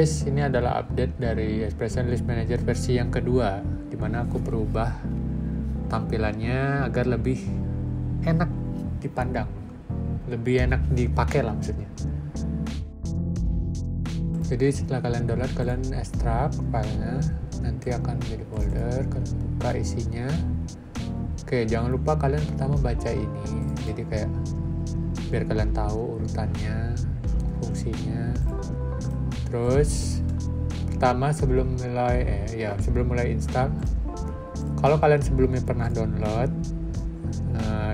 guys, ini adalah update dari Expression List Manager versi yang kedua, dimana aku berubah tampilannya agar lebih enak dipandang, lebih enak dipakai lah maksudnya. Jadi setelah kalian download, kalian ekstrak filenya, nanti akan menjadi folder, kalian buka isinya. Oke, jangan lupa kalian pertama baca ini, jadi kayak biar kalian tahu urutannya, fungsinya. Terus pertama sebelum mulai install, kalau kalian sebelumnya pernah download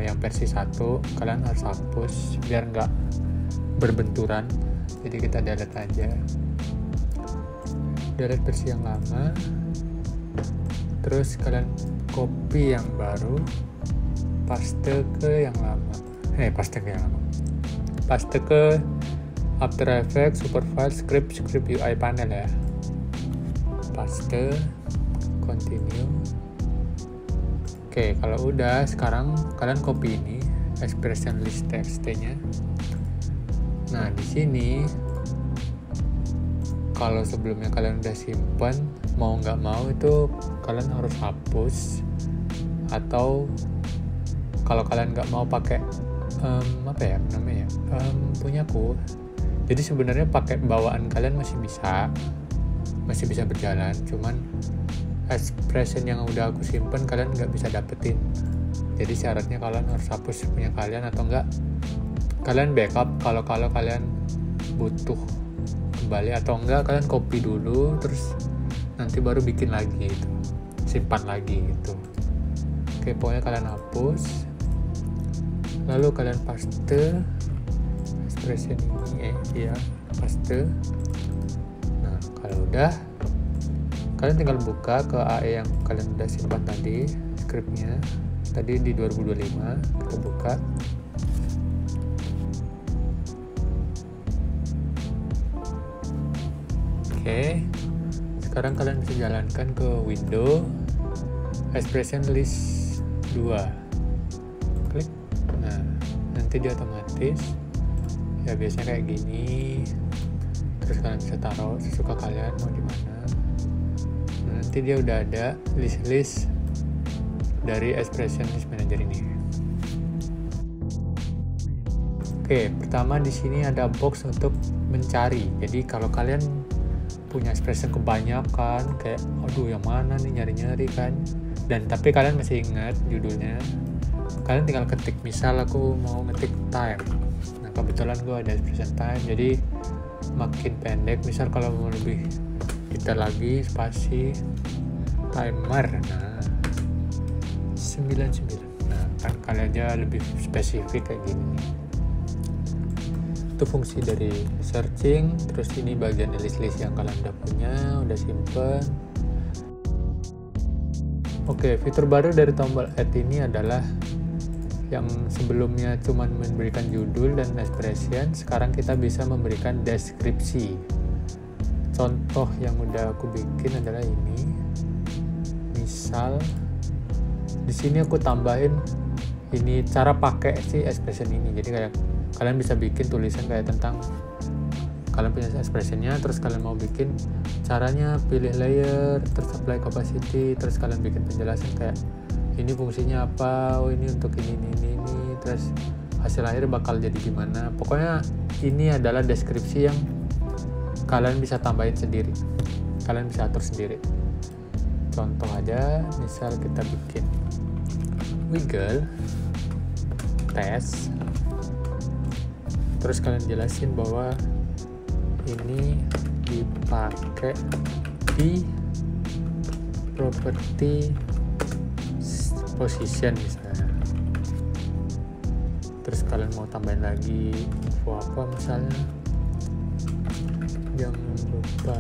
yang versi 1, kalian harus hapus biar nggak berbenturan. Jadi kita delete aja, delete versi yang lama, terus kalian copy yang baru, paste ke yang lama, paste ke After Effects, Superfile, Script UI panel ya. Paste, continue. Oke, kalau udah, sekarang kalian copy ini expression list txt-nya. Nah, di sini kalau sebelumnya kalian udah simpan, mau nggak mau itu kalian harus hapus, atau kalau kalian nggak mau pakai punyaku. Jadi sebenarnya pakai bawaan kalian masih bisa berjalan, cuman expression yang udah aku simpen kalian nggak bisa dapetin. Jadi syaratnya kalian harus hapus punya kalian, atau enggak kalian backup kalau kalian butuh kembali, atau enggak kalian copy dulu terus nanti baru bikin lagi itu, simpan lagi gitu. Oke, pokoknya kalian hapus, lalu kalian paste expression ini, paste. Nah, kalau udah, kalian tinggal buka ke AE yang kalian udah simpan tadi, scriptnya tadi di 2025, kita buka. Oke, sekarang kalian bisa jalankan ke window Expression List 2, klik. Nah, nanti dia otomatis ya biasanya kayak gini, terus kalian bisa taruh sesuka kalian mau di mana. Nah, nanti dia udah ada list dari Expression List Manager ini. Oke, pertama di sini ada box untuk mencari. Jadi kalau kalian punya expression kebanyakan, kayak aduh yang mana nih, nyari-nyari kan, dan tapi kalian masih ingat judulnya, kalian tinggal ketik. Misal aku mau ngetik time, nah kebetulan gue ada expression time, jadi makin pendek. Misal kalau mau lebih detail lagi, spasi timer, nah 99, nah kan kalian aja lebih spesifik kayak gini nih. Itu fungsi dari searching. Terus ini bagian list yang kalian udah punya, udah simpen. Oke, fitur baru dari tombol add ini adalah yang sebelumnya cuma memberikan judul dan expression, sekarang kita bisa memberikan deskripsi. Contoh yang udah aku bikin adalah ini. Misal di sini aku tambahin ini cara pakai si expression ini. Jadi kayak kalian bisa bikin tulisan kayak tentang kalian punya expressionnya, terus kalian mau bikin caranya, pilih layer, terus apply capacity, terus kalian bikin penjelasan kayak ini fungsinya apa, oh ini untuk ini, terus hasil akhir bakal jadi gimana. Pokoknya ini adalah deskripsi yang kalian bisa tambahin sendiri, kalian bisa atur sendiri. Contoh aja, misal kita bikin wiggle test, terus kalian jelasin bahwa ini dipakai di property position misalnya. Terus kalian mau tambahin lagi info apa misalnya, jangan lupa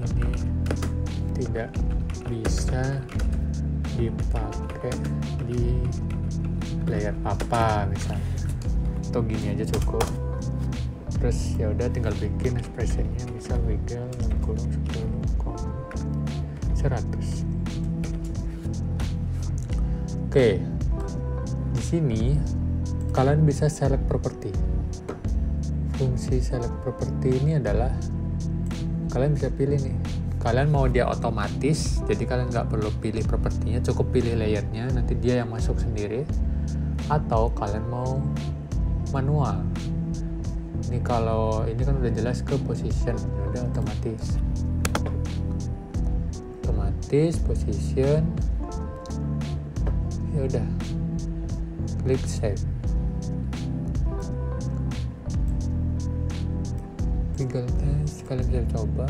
ini tidak bisa dipakai di layer apa misalnya, atau gini aja cukup. Terus ya udah tinggal bikin expressionnya, misal wiggle 100. Oke, di sini kalian bisa select property. fungsi select property ini adalah kalian bisa pilih nih, kalian mau dia otomatis, jadi kalian nggak perlu pilih propertinya, cukup pilih layernya, nanti dia yang masuk sendiri, atau kalian mau manual. Ini kalau ini kan udah jelas ke position, udah otomatis position, ya udah klik save. Wiggle test kalian bisa coba.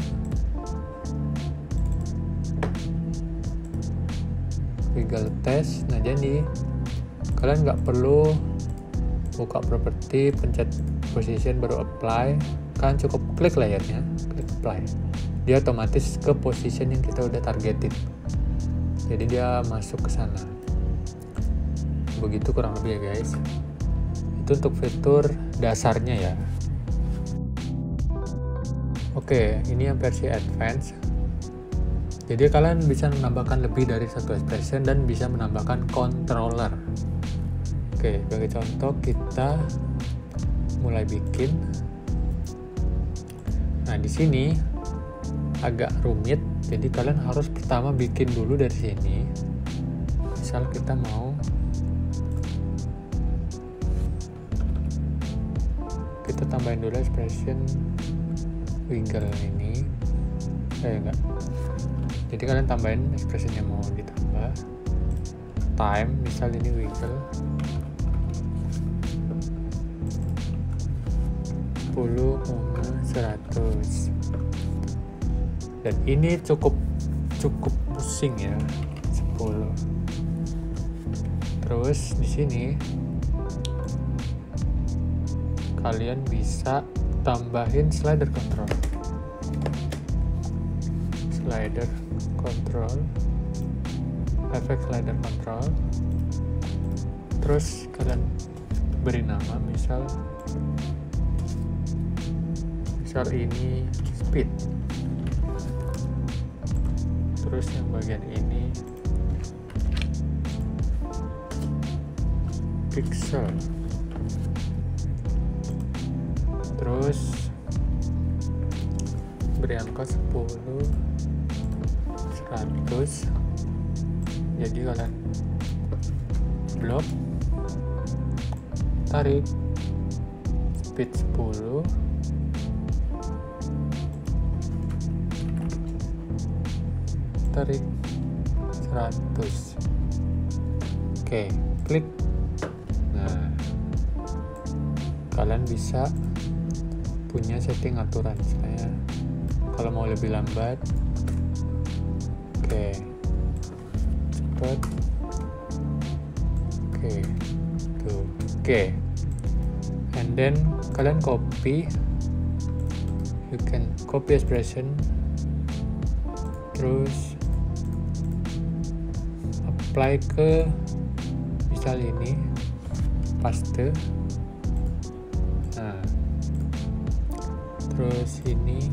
Wiggle test, nah jadi kalian nggak perlu buka properti, pencet position baru apply, kan cukup klik layarnya, klik apply, dia otomatis ke position yang kita udah targetin, jadi dia masuk ke sana. Begitu kurang lebih ya guys. Itu untuk fitur dasarnya ya. Oke, ini yang versi advance. Jadi kalian bisa menambahkan lebih dari satu expression dan bisa menambahkan controller. Oke, sebagai contoh kita mulai bikin. Nah, di sini agak rumit. Jadi kalian harus pertama bikin dulu dari sini. Misal kita mau kita tambahin dulu expression wiggle ini, enggak. Jadi kalian tambahin expression yang mau ditambah. Time, misal ini wiggle 10,100. Dan ini cukup pusing ya, 10. Terus di sini kalian bisa tambahin slider control, efek slider control. Terus kalian beri nama, misal ini speed. Terus yang bagian ini pixel. Terus beri angka 10, 100. Jadi kalian blok, tarik speed 10, tarik 100. Oke, klik. Nah, kalian bisa punya setting aturan, misalnya kalau mau lebih lambat, oke, cepat, oke, and then kalian copy, you can copy expression, terus apply ke misal ini, paste. Nah, terus ini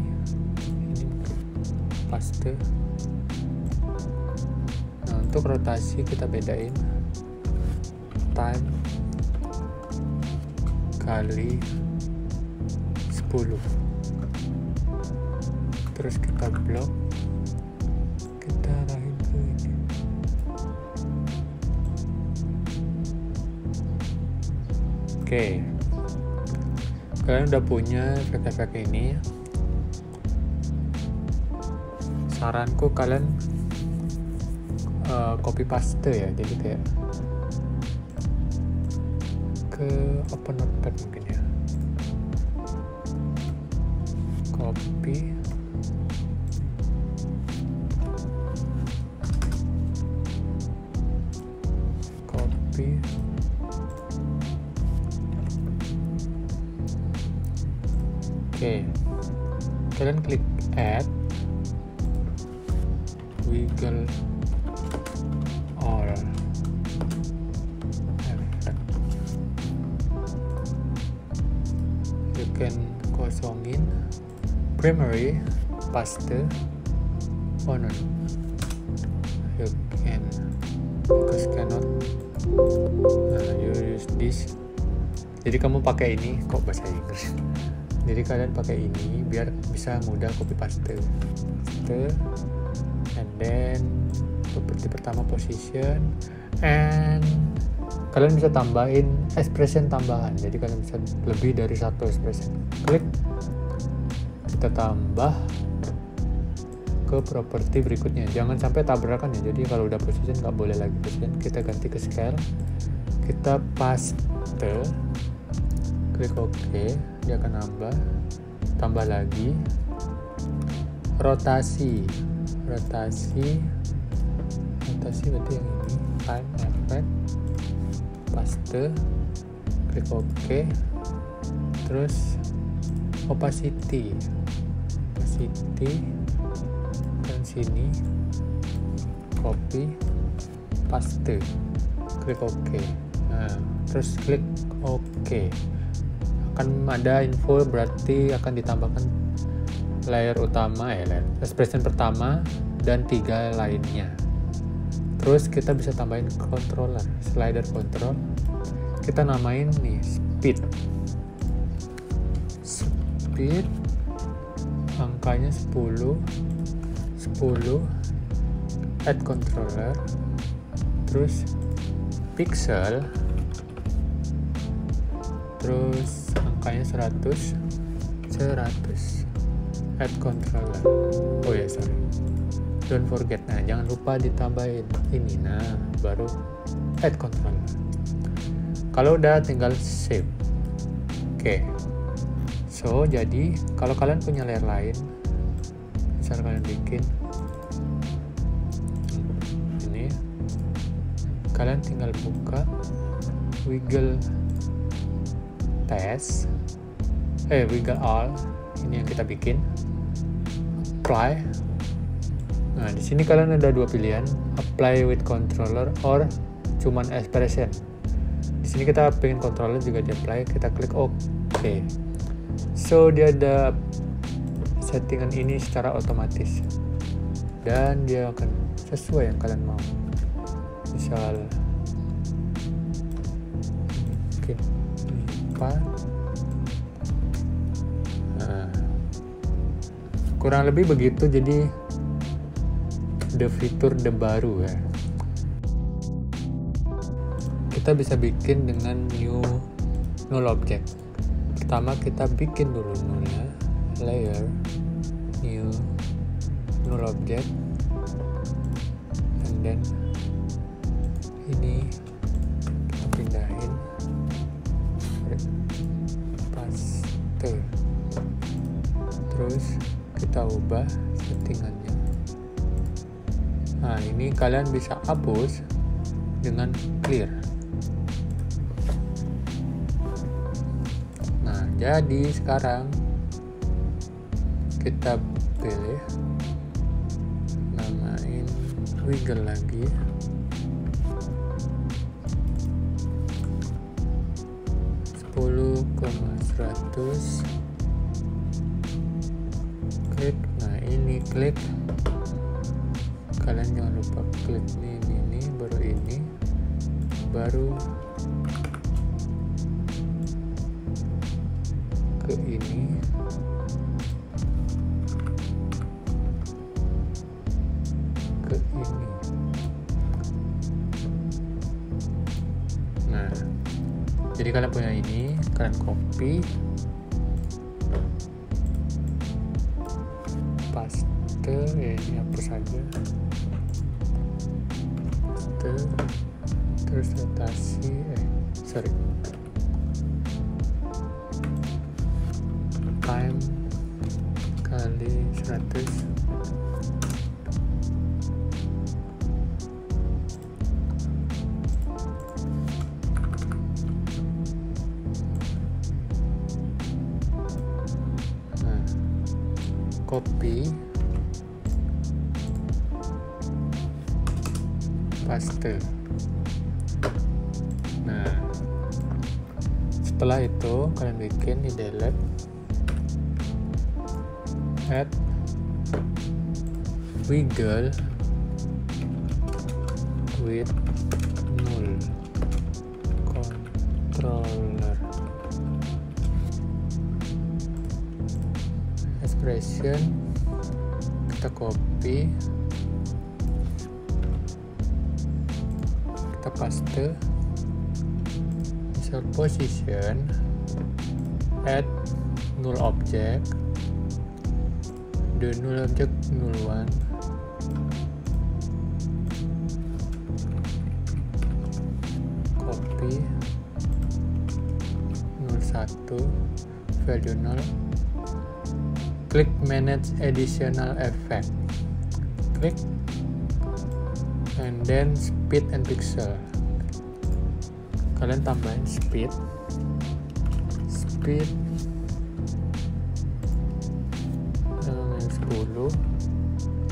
paste. Nah, untuk rotasi kita bedain time kali 10. Terus kita blok, kita arahin ke ini. Oke, kalian udah punya efek-efek ini. Saranku kalian copy paste ya, jadi kayak ke open notepad mungkin ya, copy, oke, kalian klik add wiggle all effect. You can kosongin primary paste. Oh no, you can, because cannot, you use this. Jadi kamu pakai ini, kok bahasa Inggris, Jadi kalian pakai ini biar bisa mudah copy paste. And then properti pertama position, and kalian bisa tambahin expression tambahan. Jadi kalian bisa lebih dari satu expression. Klik, kita tambah ke properti berikutnya. Jangan sampai tabrakan ya. Jadi kalau udah position nggak boleh lagi position. Kita ganti ke scale, kita paste, klik OK, dia akan tambah lagi. Rotasi berarti yang ini, time effect, paste, klik OK, terus opacity dan sini copy paste, klik OK. Nah, terus klik OK, akan ada info, berarti akan ditambahkan layer utama layer expression pertama dan 3 lainnya. Terus kita bisa tambahin controller, slider control, kita namain nih speed, angkanya 10, add controller, terus pixel, terus angkanya 100, add controller. Oh ya, sorry, don't forget. Nah, jangan lupa ditambahin ini. Nah, baru add controller. Kalau udah tinggal save. Oke. So, jadi kalau kalian punya layer lain, misal kalian bikin ini, kalian tinggal buka wiggle test, wiggle all, ini yang kita bikin, apply. Nah, di sini kalian ada 2 pilihan, apply with controller or cuman expression. Di sini kita pengen controller juga di apply, kita klik OK. So, dia ada settingan ini secara otomatis dan dia akan sesuai yang kalian mau. Misal mungkin apa, nah, kurang lebih begitu. Jadi fitur baru ya. Kita bisa bikin dengan null object. Pertama kita bikin dulu nullnya, layer, new, null object, and then ini kita pindahin, paste, terus kita ubah settingannya. Nah, ini kalian bisa hapus dengan clear. Nah, jadi sekarang kita pilih, namain wiggle lagi, klik. Nah, ini klik, kalian jangan lupa klik ini baru ke ini, nah, jadi kalian punya ini, kalian copy, paste, ini hapus saja, paste, terus rotasi, time kali 100, nah, copy, paste. Nah, setelah itu kalian bikin di delete, add wiggle with null controller. expression, kita copy, kita paste, misal position, add null object, the null object null one, copy, null 1, value null, klik manage additional effect, klik, and then speed and pixel, kalian tambahin speed 10,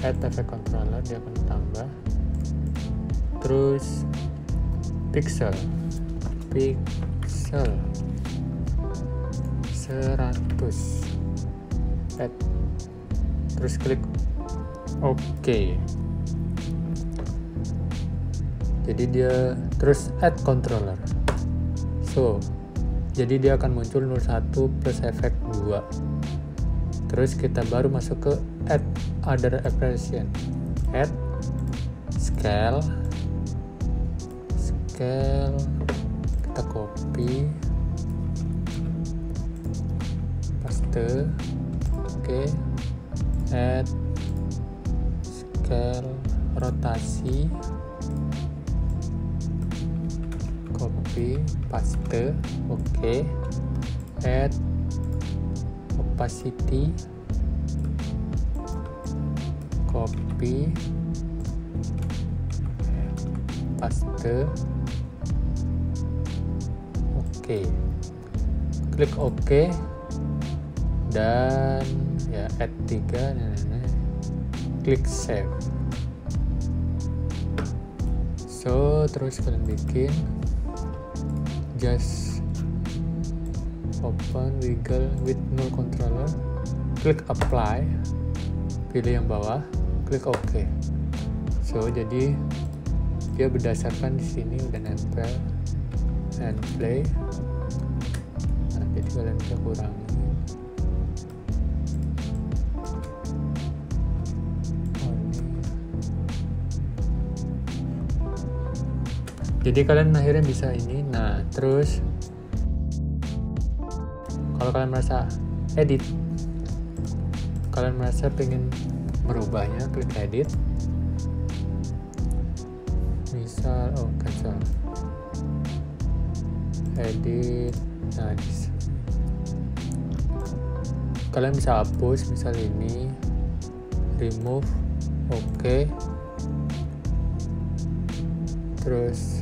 add effect controller, dia akan tambah, terus pixel 100, add, terus klik OK. Jadi dia terus add controller, jadi dia akan muncul 01 plus efek 2. Terus kita baru masuk ke add other expression, add scale, kita copy, paste, oke, add scale, rotasi, copy, paste, oke, add opacity, copy, paste, oke, klik OK, dan ya add 3, klik save. Terus kalian bikin, just open wiggle with null controller, klik apply, pilih yang bawah, klik OK. Jadi dia berdasarkan di sini udah nempel, and play. Nah, jadi kalian bisa kurangi. Jadi kalian akhirnya bisa ini. Nah, terus kalau kalian merasa edit, kalian merasa pengen merubahnya, klik edit. Misal, cancel, edit. Nah, kalian bisa hapus, misal ini, remove, oke. Terus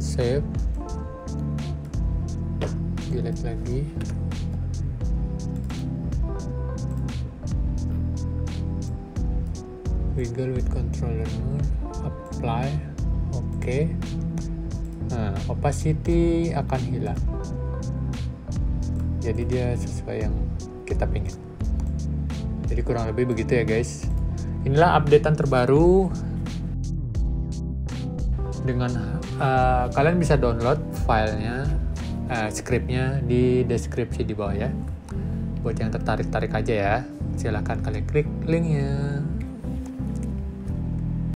save, delete lagi, wiggle with controller, apply, oke. Nah, opacity akan hilang, jadi dia sesuai yang kita pengen. Jadi kurang lebih begitu ya guys. Inilah updatean terbaru. Dengan kalian bisa download filenya, scriptnya di deskripsi di bawah ya. Buat yang tertarik aja ya, silahkan kalian klik linknya.